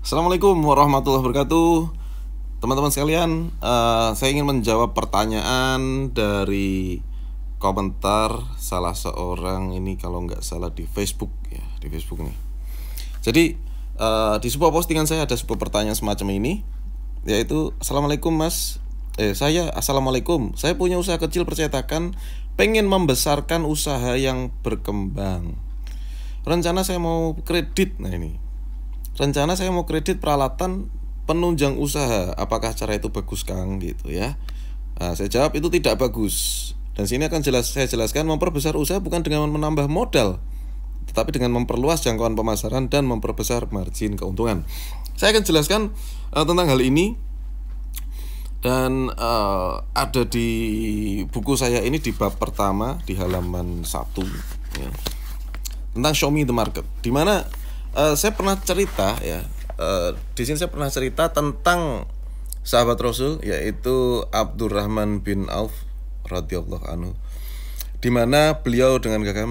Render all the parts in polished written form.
Assalamualaikum warahmatullahi wabarakatuh. Teman-teman sekalian, saya ingin menjawab pertanyaan dari komentar salah seorang ini, kalau nggak salah di Facebook ya, di Facebook nih. Jadi di sebuah postingan saya ada sebuah pertanyaan semacam ini, yaitu Assalamualaikum mas, Assalamualaikum, saya punya usaha kecil percetakan, pengen membesarkan usaha yang berkembang. Rencana saya mau kredit, Rencana saya mau kredit peralatan penunjang usaha. Apakah cara itu bagus, Kang? Gitu ya. Saya jawab itu tidak bagus. Dan sini akan saya jelaskan, memperbesar usaha bukan dengan menambah modal, tetapi dengan memperluas jangkauan pemasaran dan memperbesar margin keuntungan. Saya akan jelaskan tentang hal ini, dan ada di buku saya ini di bab pertama di halaman 1 ya, tentang Show Me the Market, di mana saya pernah cerita ya, di sini saya pernah cerita tentang sahabat Rasul, yaitu Abdurrahman bin Auf radhiyallahu anhu, di mana beliau dengan gagah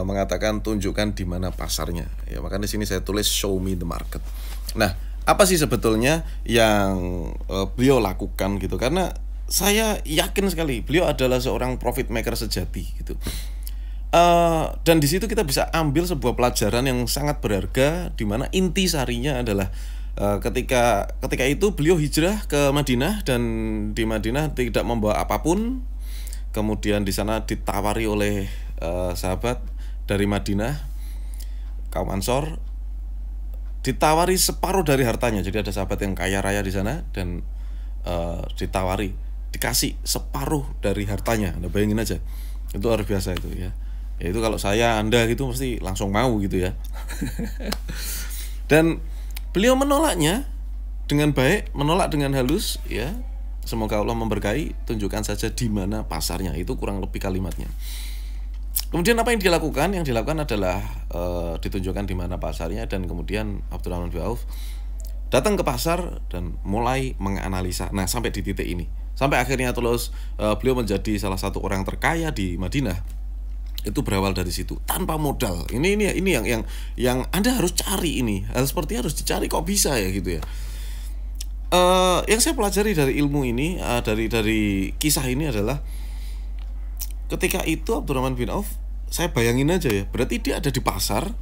mengatakan tunjukkan di mana pasarnya. Ya, makanya di sini saya tulis Show Me the Market. Nah, apa sih sebetulnya yang beliau lakukan gitu? Karena saya yakin sekali beliau adalah seorang profit maker sejati gitu. Dan di situ kita bisa ambil sebuah pelajaran yang sangat berharga, di mana inti sarinya adalah ketika itu beliau hijrah ke Madinah, dan di Madinah tidak membawa apapun. Kemudian di sana ditawari oleh sahabat dari Madinah, kaum Ansor, ditawari separuh dari hartanya. Jadi ada sahabat yang kaya raya di sana, dan dikasih separuh dari hartanya. Anda bayangin aja, itu luar biasa itu ya. Ya itu kalau Anda gitu mesti langsung mau gitu ya. Dan beliau menolaknya dengan baik, menolak dengan halus ya. Semoga Allah memberkahi, tunjukkan saja di mana pasarnya. Itu kurang lebih kalimatnya. Kemudian apa yang dilakukan? Yang dilakukan adalah ditunjukkan di mana pasarnya, dan kemudian Abdurrahman bin Auf datang ke pasar dan mulai menganalisa. Nah, sampai di titik ini, sampai akhirnya terus beliau menjadi salah satu orang terkaya di Madinah. Itu berawal dari situ, tanpa modal. Ini yang Anda harus cari ini. Hal seperti harus dicari, kok bisa ya gitu ya. Yang saya pelajari dari ilmu ini, dari kisah ini adalah, ketika itu Abdurrahman bin Auf, saya bayangin aja ya, berarti dia ada di pasar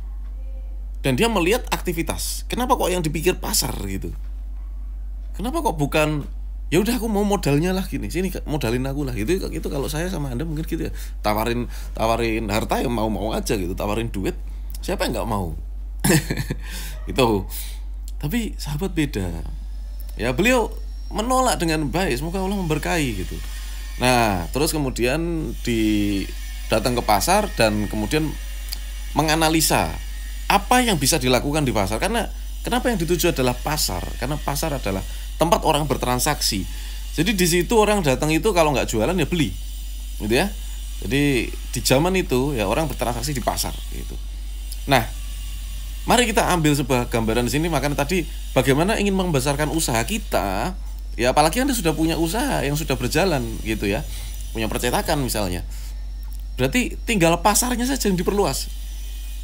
dan dia melihat aktivitas. Kenapa kok yang dipikir pasar gitu? Kenapa kok bukan ya udah aku mau modalnya lah gini, sini modalin aku lah gitu. Itu kalau saya sama Anda mungkin gitu ya, tawarin harta yang mau aja gitu, tawarin duit, siapa yang nggak mau? Gitu. Tapi sahabat beda ya, beliau menolak dengan baik, semoga Allah memberkahi gitu. Nah, terus kemudian datang ke pasar dan kemudian menganalisa apa yang bisa dilakukan di pasar. Karena kenapa yang dituju adalah pasar? Karena pasar adalah tempat orang bertransaksi. Jadi di situ orang datang itu kalau nggak jualan ya beli, gitu ya. Jadi di zaman itu ya orang bertransaksi di pasar, gitu. Nah, mari kita ambil sebuah gambaran di sini. Makanya tadi bagaimana ingin membesarkan usaha kita, ya apalagi Anda sudah punya usaha yang sudah berjalan, gitu ya, punya percetakan misalnya. Berarti tinggal pasarnya saja yang diperluas,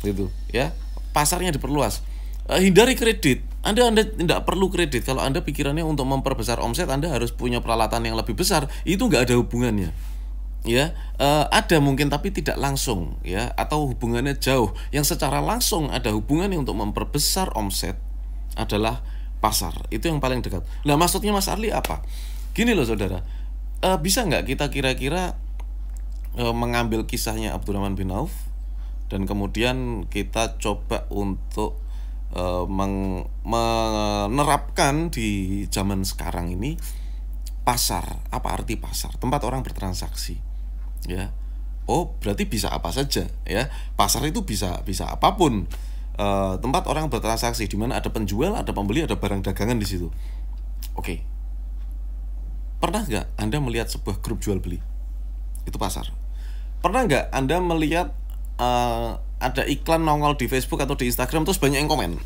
gitu ya. Pasarnya diperluas. Hindari kredit. Anda tidak perlu kredit. Kalau Anda pikirannya untuk memperbesar omset, Anda harus punya peralatan yang lebih besar. Itu nggak ada hubungannya. Ya, ada mungkin tapi tidak langsung ya, atau hubungannya jauh. Yang secara langsung ada hubungannya untuk memperbesar omset adalah pasar. Itu yang paling dekat. Nah, maksudnya Mas Arli apa? Gini loh saudara, bisa nggak kita kira-kira mengambil kisahnya Abdurrahman bin Auf dan kemudian kita coba untuk menerapkan di zaman sekarang ini? Pasar, apa arti pasar? Tempat orang bertransaksi ya. Oh, berarti bisa apa saja ya. Pasar itu bisa apapun. Tempat orang bertransaksi di mana ada penjual, ada pembeli, ada barang dagangan di situ. Oke. Pernah nggak Anda melihat sebuah grup jual beli? Itu pasar. Pernah nggak Anda melihat ada iklan nongol di Facebook atau di Instagram terus banyak yang komen?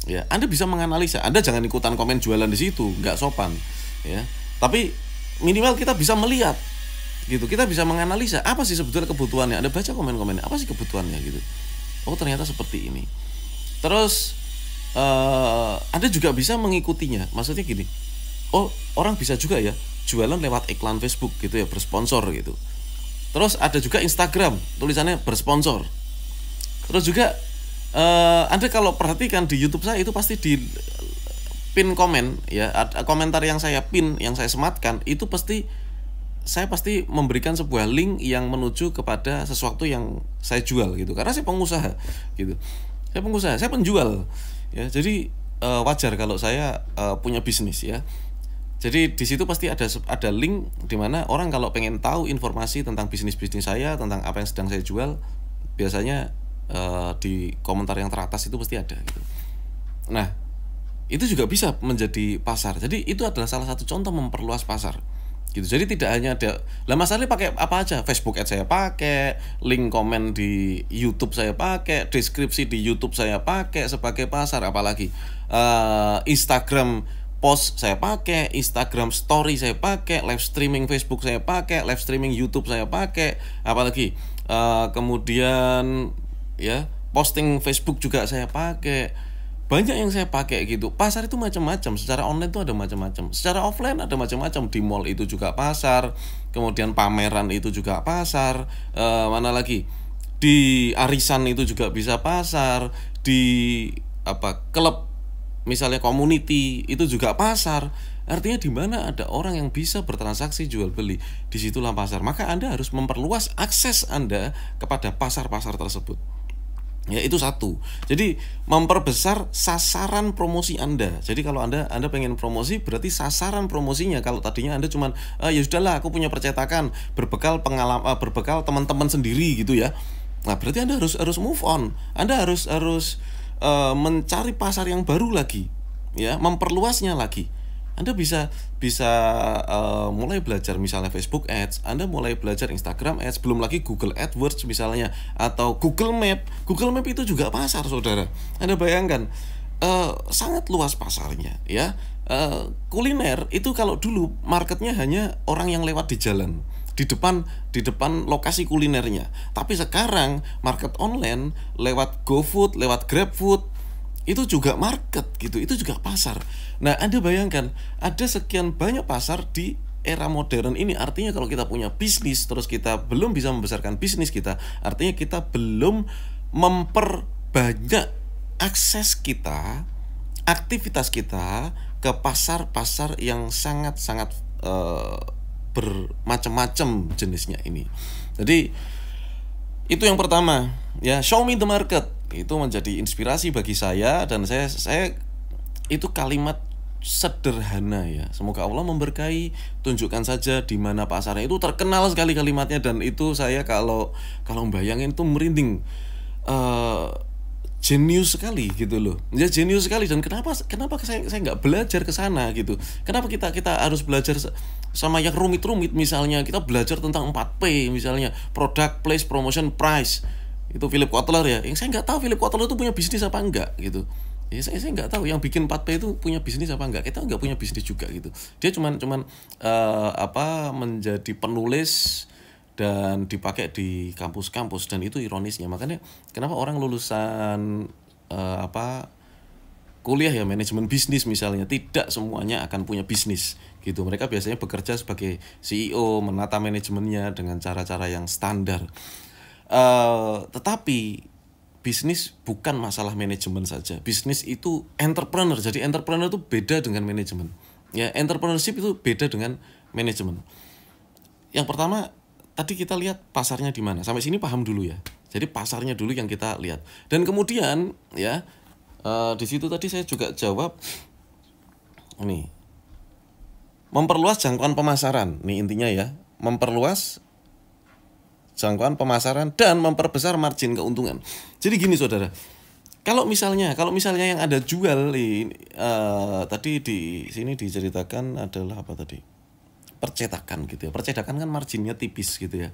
Ya, Anda bisa menganalisa. Anda jangan ikutan komen jualan di situ, nggak sopan ya. Tapi minimal kita bisa melihat gitu. Kita bisa menganalisa apa sih sebetulnya kebutuhannya. Anda baca komen-komennya, apa sih kebutuhannya gitu. Oh, ternyata seperti ini. Terus Anda juga bisa mengikutinya. Maksudnya gini, oh orang bisa juga ya jualan lewat iklan Facebook gitu ya, bersponsor gitu. Terus ada juga Instagram, tulisannya bersponsor. Terus juga Anda kalau perhatikan di YouTube saya itu pasti di pin komen ya, komentar yang saya pin, yang saya sematkan itu saya pasti memberikan sebuah link yang menuju kepada sesuatu yang saya jual gitu. Karena saya pengusaha gitu. Saya penjual ya. Jadi wajar kalau saya punya bisnis ya. Jadi di situ pasti ada link di mana orang kalau pengen tahu informasi tentang bisnis saya, tentang apa yang sedang saya jual, biasanya di komentar yang teratas itu pasti ada gitu. Nah, itu juga bisa menjadi pasar. Jadi itu adalah salah satu contoh memperluas pasar. Gitu. Jadi tidak hanya ada, lah masalahnya pakai apa aja, Facebook Ads saya pakai, link komen di YouTube saya pakai, deskripsi di YouTube saya pakai sebagai pasar, apalagi Instagram post saya pakai, Instagram story saya pakai, live streaming Facebook saya pakai, live streaming YouTube saya pakai, apalagi kemudian ya posting Facebook juga saya pakai. Banyak yang saya pakai gitu. Pasar itu macam-macam. Secara online itu ada macam-macam. Secara offline ada macam-macam. Di mall itu juga pasar. Kemudian pameran itu juga pasar. Mana lagi? Di arisan itu juga bisa pasar. Di klub misalnya community itu juga pasar. Artinya di mana ada orang yang bisa bertransaksi jual beli, disitulah pasar. Maka Anda harus memperluas akses Anda kepada pasar-pasar tersebut. Ya itu satu. Jadi memperbesar sasaran promosi Anda. Jadi kalau Anda pengen promosi, berarti sasaran promosinya. Kalau tadinya Anda cuman ya sudahlah aku punya percetakan, berbekal pengalaman, berbekal teman-teman sendiri gitu ya. Nah, berarti Anda harus move on. Anda harus mencari pasar yang baru lagi. Ya, memperluasnya lagi. Anda bisa mulai belajar misalnya Facebook Ads, Anda mulai belajar Instagram Ads, belum lagi Google AdWords misalnya, atau Google Map. Google Map itu juga pasar, saudara. Anda bayangkan, sangat luas pasarnya, ya. Kuliner itu kalau dulu marketnya hanya orang yang lewat di jalan, di depan lokasi kulinernya. Tapi sekarang market online lewat GoFood, lewat GrabFood, itu juga market gitu, itu juga pasar. Nah, Anda bayangkan ada sekian banyak pasar di era modern ini. Artinya kalau kita punya bisnis terus kita belum bisa membesarkan bisnis kita, artinya kita belum memperbanyak akses kita, aktivitas kita ke pasar-pasar yang sangat-sangat bermacam-macam jenisnya ini. Jadi itu yang pertama, ya, show me the market. Itu menjadi inspirasi bagi saya, dan saya itu kalimat sederhana ya. Semoga Allah memberkahi. Tunjukkan saja di mana pasarnya. Itu terkenal sekali kalimatnya, dan itu saya kalau bayangin itu merinding. Jenius sekali gitu loh. Ya jenius sekali. Dan kenapa saya nggak belajar ke sana gitu. Kenapa kita harus belajar sama yang rumit-rumit, misalnya kita belajar tentang 4P misalnya, product, place, promotion, price. Itu Philip Kotler ya. Yang saya nggak tahu Philip Kotler itu punya bisnis apa enggak gitu. Ya saya nggak tahu yang bikin 4P itu punya bisnis apa enggak. Kita nggak punya bisnis juga gitu. Dia cuman menjadi penulis dan dipakai di kampus-kampus, dan itu ironisnya. Makanya kenapa orang lulusan kuliah ya manajemen bisnis misalnya, tidak semuanya akan punya bisnis gitu. Mereka biasanya bekerja sebagai CEO, menata manajemennya dengan cara-cara yang standar. Tetapi bisnis bukan masalah manajemen saja. Bisnis itu entrepreneur. Jadi entrepreneur itu beda dengan manajemen. Ya, entrepreneurship itu beda dengan manajemen. Yang pertama, tadi kita lihat pasarnya di mana. Sampai sini paham dulu ya. Jadi pasarnya dulu yang kita lihat. Dan kemudian ya, di situ tadi saya juga jawab ini. Memperluas jangkauan pemasaran. Nih intinya ya, memperluas jangkauan pemasaran dan memperbesar margin keuntungan. Jadi gini saudara, kalau misalnya yang Anda jual tadi di sini diceritakan adalah apa tadi? Percetakan gitu ya. Percetakan kan marginnya tipis gitu ya.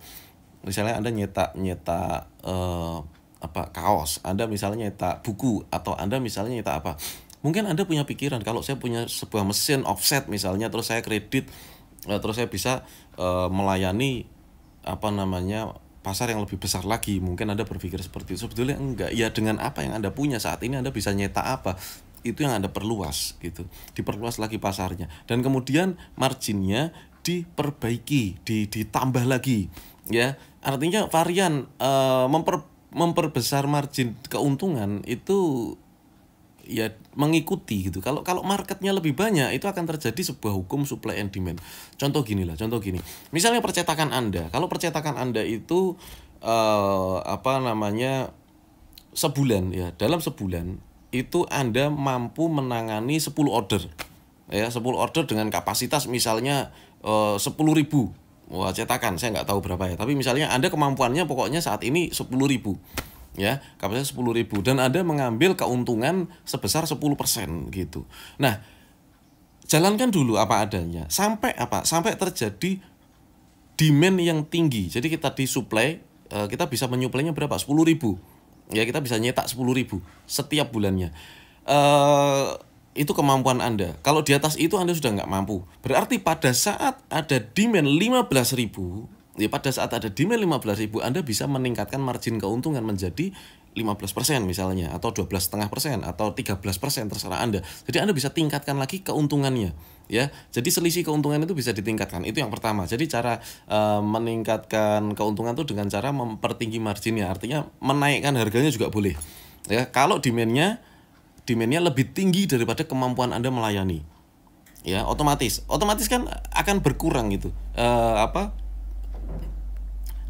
Misalnya Anda nyetak kaos, Anda misalnya nyetak buku, atau Anda misalnya nyetak apa. Mungkin Anda punya pikiran, kalau saya punya sebuah mesin offset misalnya, terus saya kredit, terus saya bisa melayani pasar yang lebih besar lagi. Mungkin Anda berpikir seperti itu. Sebetulnya enggak. Ya dengan apa yang Anda punya saat ini Anda bisa nyetak apa? Itu yang Anda perluas gitu. Diperluas lagi pasarnya. Dan kemudian marginnya diperbaiki, ditambah lagi. Ya, artinya varian memperbesar margin keuntungan itu ya mengikuti gitu. Kalau marketnya lebih banyak, itu akan terjadi sebuah hukum supply and demand. Contoh gini. Misalnya percetakan Anda. Kalau percetakan Anda itu sebulan ya, dalam sebulan itu Anda mampu menangani 10 order. Ya, 10 order dengan kapasitas misalnya 10.000. Wah, cetakan saya nggak tahu berapa ya, tapi misalnya Anda kemampuannya pokoknya saat ini 10.000. Ya, kapasitas 10.000 dan Anda mengambil keuntungan sebesar 10% gitu. Nah, jalankan dulu apa adanya sampai terjadi demand yang tinggi. Jadi kita disuplai, kita bisa menyuplainya berapa? 10.000. Ya, kita bisa nyetak 10.000 setiap bulannya. Itu kemampuan Anda. Kalau di atas itu Anda sudah nggak mampu. Berarti pada saat ada demand 15.000, ya pada saat ada demand 15.000, Anda bisa meningkatkan margin keuntungan menjadi 15% misalnya, atau 12,5% atau 13%, terserah Anda. Jadi Anda bisa tingkatkan lagi keuntungannya. Ya, jadi selisih keuntungan itu bisa ditingkatkan. Itu yang pertama. Jadi cara meningkatkan keuntungan itu dengan cara mempertinggi marginnya. Artinya menaikkan harganya juga boleh. Ya, kalau demandnya lebih tinggi daripada kemampuan Anda melayani. Ya, otomatis kan akan berkurang itu.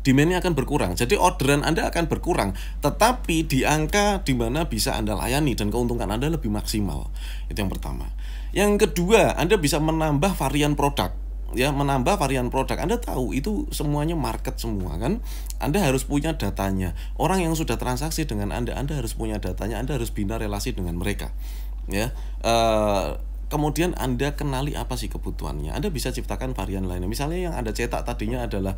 Demandnya akan berkurang. Jadi orderan Anda akan berkurang, tetapi di angka di mana bisa Anda layani dan keuntungan Anda lebih maksimal. Itu yang pertama. Yang kedua, Anda bisa menambah varian produk. Ya, menambah varian produk. Anda tahu itu semuanya market semua kan? Anda harus punya datanya. Orang yang sudah transaksi dengan Anda harus punya datanya. Anda harus bina relasi dengan mereka. Ya. Kemudian Anda kenali apa sih kebutuhannya. Anda bisa ciptakan varian lainnya. Misalnya yang Anda cetak tadinya adalah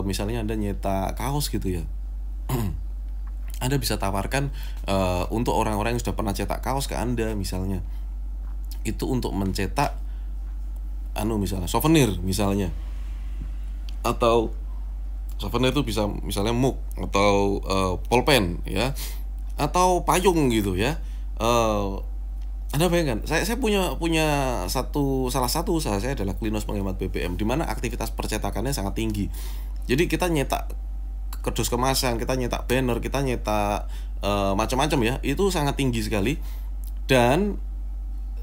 misalnya Anda nyetak kaos gitu ya. Anda bisa tawarkan untuk orang-orang yang sudah pernah cetak kaos ke Anda misalnya. Itu untuk mencetak misalnya souvenir misalnya. Atau souvenir itu bisa misalnya mug atau pulpen ya. Atau payung gitu ya. Anda bayangkan, saya punya salah satu usaha saya adalah Klinos Penghemat BBM, di mana aktivitas percetakannya sangat tinggi. Jadi kita nyetak kardus kemasan, kita nyetak banner, kita nyetak macam-macam ya, itu sangat tinggi sekali. Dan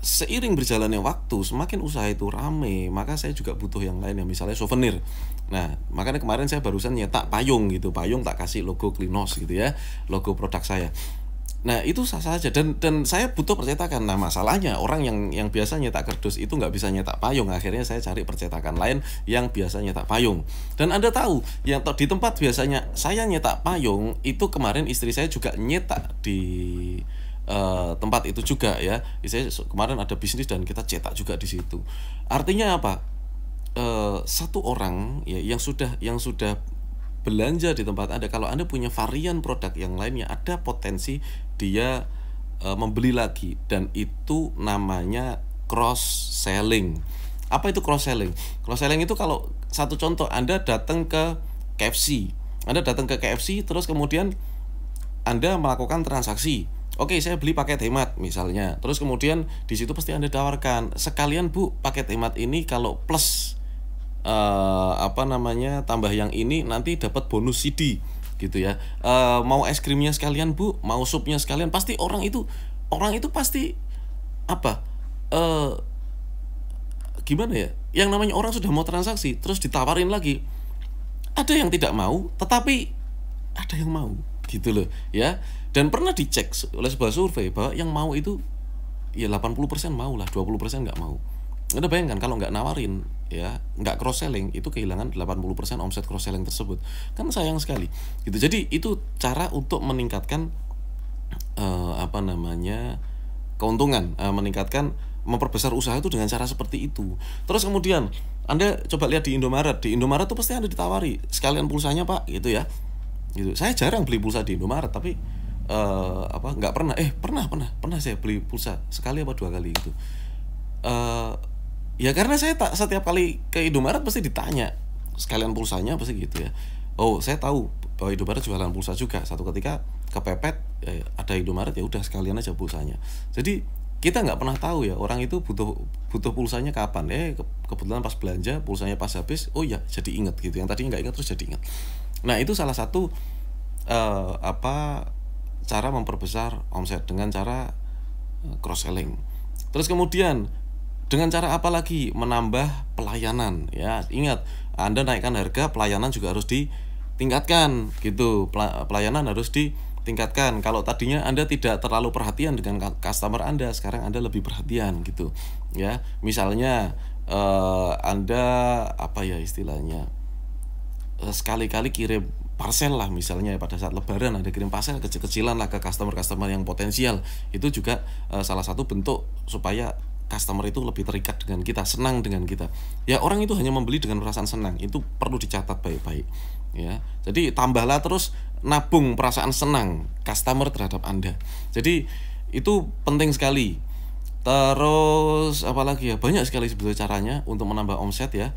seiring berjalannya waktu, semakin usaha itu rame, maka saya juga butuh yang lain ya, misalnya souvenir. Nah, makanya kemarin saya barusan nyetak payung gitu, payung tak kasih logo Klinos gitu ya, logo produk saya. Nah, itu sah saja dan saya butuh percetakan. Nah, masalahnya orang yang biasa nyetak kardus itu nggak bisa nyetak payung. Akhirnya saya cari percetakan lain yang biasa nyetak payung. Dan Anda tahu, yang di tempat biasanya saya nyetak payung, itu kemarin istri saya juga nyetak di tempat itu juga ya. Saya kemarin ada bisnis dan kita cetak juga di situ. Artinya apa? Satu orang ya yang sudah belanja di tempat Anda, kalau Anda punya varian produk yang lainnya, ada potensi dia membeli lagi, dan itu namanya cross selling. Apa itu cross selling? Cross selling itu kalau satu contoh, Anda datang ke KFC. Terus kemudian Anda melakukan transaksi. Oke, saya beli paket hemat misalnya. Terus kemudian di situ pasti Anda tawarkan, sekalian Bu, paket hemat ini kalau plus tambah yang ini nanti dapat bonus CD gitu ya. Mau es krimnya sekalian Bu, mau supnya sekalian. Pasti orang itu pasti gimana ya, yang namanya orang sudah mau transaksi terus ditawarin lagi. Ada yang tidak mau, tetapi ada yang mau gitu loh ya. Dan pernah dicek oleh sebuah survei bahwa yang mau itu ya 80% mau lah, 20% nggak mau. Anda bayangkan kalau nggak nawarin ya, nggak cross selling, itu kehilangan 80% omset cross selling tersebut. Kan sayang sekali gitu. Jadi itu cara untuk meningkatkan keuntungan, memperbesar usaha itu dengan cara seperti itu. Terus kemudian Anda coba lihat di Indomaret tuh pasti Anda ditawari sekalian pulsanya Pak gitu ya. Gitu. Saya jarang beli pulsa di Indomaret, tapi nggak pernah pernah saya beli pulsa sekali apa 2 kali gitu. Ya karena saya setiap kali ke Indomaret pasti ditanya sekalian pulsanya pasti gitu ya. Oh, saya tahu bahwa Indomaret jualan pulsa juga. Satu ketika kepepet ada Indomaret, ya udah sekalian aja pulsanya. Jadi kita nggak pernah tahu ya orang itu butuh pulsanya kapan. Kebetulan pas belanja pulsanya pas habis, oh ya jadi inget gitu, yang tadi nggak inget terus jadi inget. Nah itu salah satu cara memperbesar omset dengan cara cross selling. Terus kemudian dengan cara apa lagi? Menambah pelayanan ya. Ingat, Anda naikkan harga, pelayanan juga harus ditingkatkan gitu. Pelayanan harus ditingkatkan. Kalau tadinya Anda tidak terlalu perhatian dengan customer Anda, sekarang Anda lebih perhatian gitu ya. Misalnya Anda apa ya istilahnya, sekali-kali kirim parcel lah misalnya pada saat lebaran, ada kirim parcel kecil-kecilan lah ke customer yang potensial. Itu juga salah satu bentuk supaya customer itu lebih terikat dengan kita, senang dengan kita. Ya orang itu hanya membeli dengan perasaan senang, itu perlu dicatat baik-baik ya. Jadi tambahlah terus nabung perasaan senang customer terhadap Anda. Jadi itu penting sekali. Terus apalagi ya, banyak sekali sebetulnya caranya untuk menambah omset ya.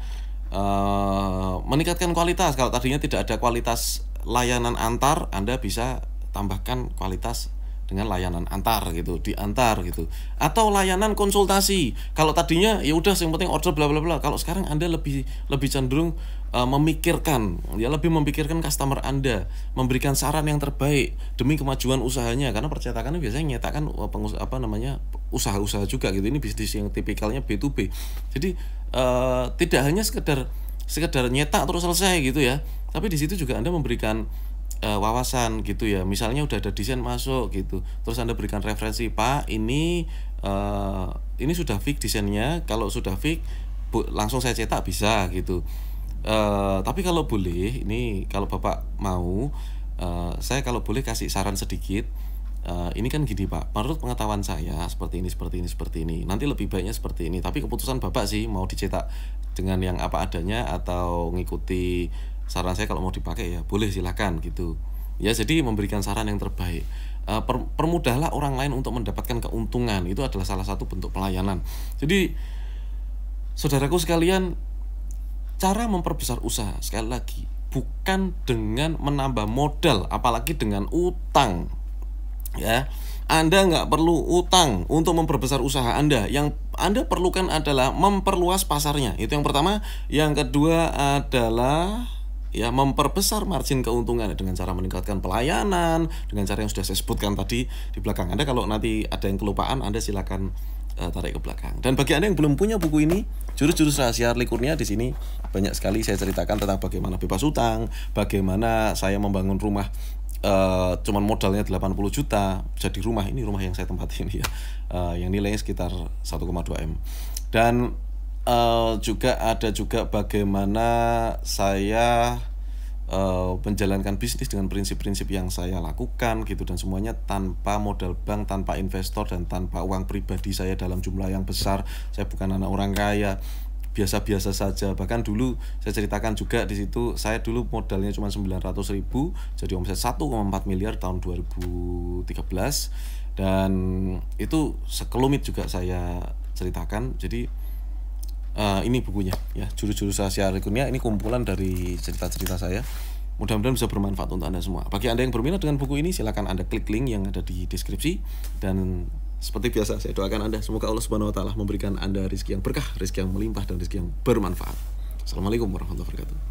Meningkatkan kualitas. Kalau tadinya tidak ada kualitas layanan antar, Anda bisa tambahkan kualitas dengan layanan antar gitu, diantar gitu. Atau layanan konsultasi. Kalau tadinya ya udah yang penting order bla bla bla. Kalau sekarang Anda lebih cenderung memikirkan, ya lebih memikirkan customer Anda, memberikan saran yang terbaik demi kemajuan usahanya. Karena percetakan biasanya nyatakan usaha-usaha juga gitu. Ini bisnis yang tipikalnya B2B. Jadi tidak hanya sekedar nyetak terus selesai gitu ya. Tapi di situ juga Anda memberikan wawasan gitu ya. Misalnya udah ada desain masuk gitu, terus Anda berikan referensi, Pak ini sudah fix desainnya, kalau sudah fix langsung saya cetak bisa gitu. Tapi kalau boleh, ini kalau Bapak mau, saya kalau boleh kasih saran sedikit. Ini kan gini Pak, menurut pengetahuan saya seperti ini, nanti lebih baiknya seperti ini, tapi keputusan Bapak sih mau dicetak dengan yang apa adanya atau ngikuti saran saya. Kalau mau dipakai ya boleh, silakan gitu ya. Jadi memberikan saran yang terbaik. Permudahlah orang lain untuk mendapatkan keuntungan, itu adalah salah satu bentuk pelayanan. Jadi saudaraku sekalian, cara memperbesar usaha sekali lagi bukan dengan menambah modal, apalagi dengan utang ya. Anda nggak perlu utang untuk memperbesar usaha Anda. Yang Anda perlukan adalah memperluas pasarnya. Itu yang pertama. Yang kedua adalah ya memperbesar margin keuntungan dengan cara meningkatkan pelayanan, dengan cara yang sudah saya sebutkan tadi di belakang. Anda kalau nanti ada yang kelupaan, Anda silakan tarik ke belakang. Dan bagi Anda yang belum punya buku ini, Jurus-jurus rahasia Harley Kurnia, di sini banyak sekali saya ceritakan tentang bagaimana bebas utang, bagaimana saya membangun rumah cuman modalnya 80 juta jadi rumah. Ini rumah yang saya tempatin ya, yang nilainya sekitar 1,2 M. Dan juga ada juga bagaimana saya menjalankan bisnis dengan prinsip-prinsip yang saya lakukan gitu, dan semuanya tanpa modal bank, tanpa investor, dan tanpa uang pribadi saya dalam jumlah yang besar. Saya bukan anak orang kaya, biasa-biasa saja. Bahkan dulu saya ceritakan juga di situ, saya dulu modalnya cuma 900.000 jadi omset 1,4 miliar tahun 2013. Dan itu sekelumit juga saya ceritakan. Jadi ini bukunya ya, Jurus-jurus rahasia Harley Kurnia. Ini kumpulan dari cerita-cerita saya. Mudah-mudahan bisa bermanfaat untuk Anda semua. Bagi Anda yang berminat dengan buku ini, silakan Anda klik link yang ada di deskripsi. Dan seperti biasa saya doakan Anda, semoga Allah Subhanahu wa taala memberikan Anda rezeki yang berkah, rezeki yang melimpah, dan rezeki yang bermanfaat. Assalamualaikum warahmatullahi wabarakatuh.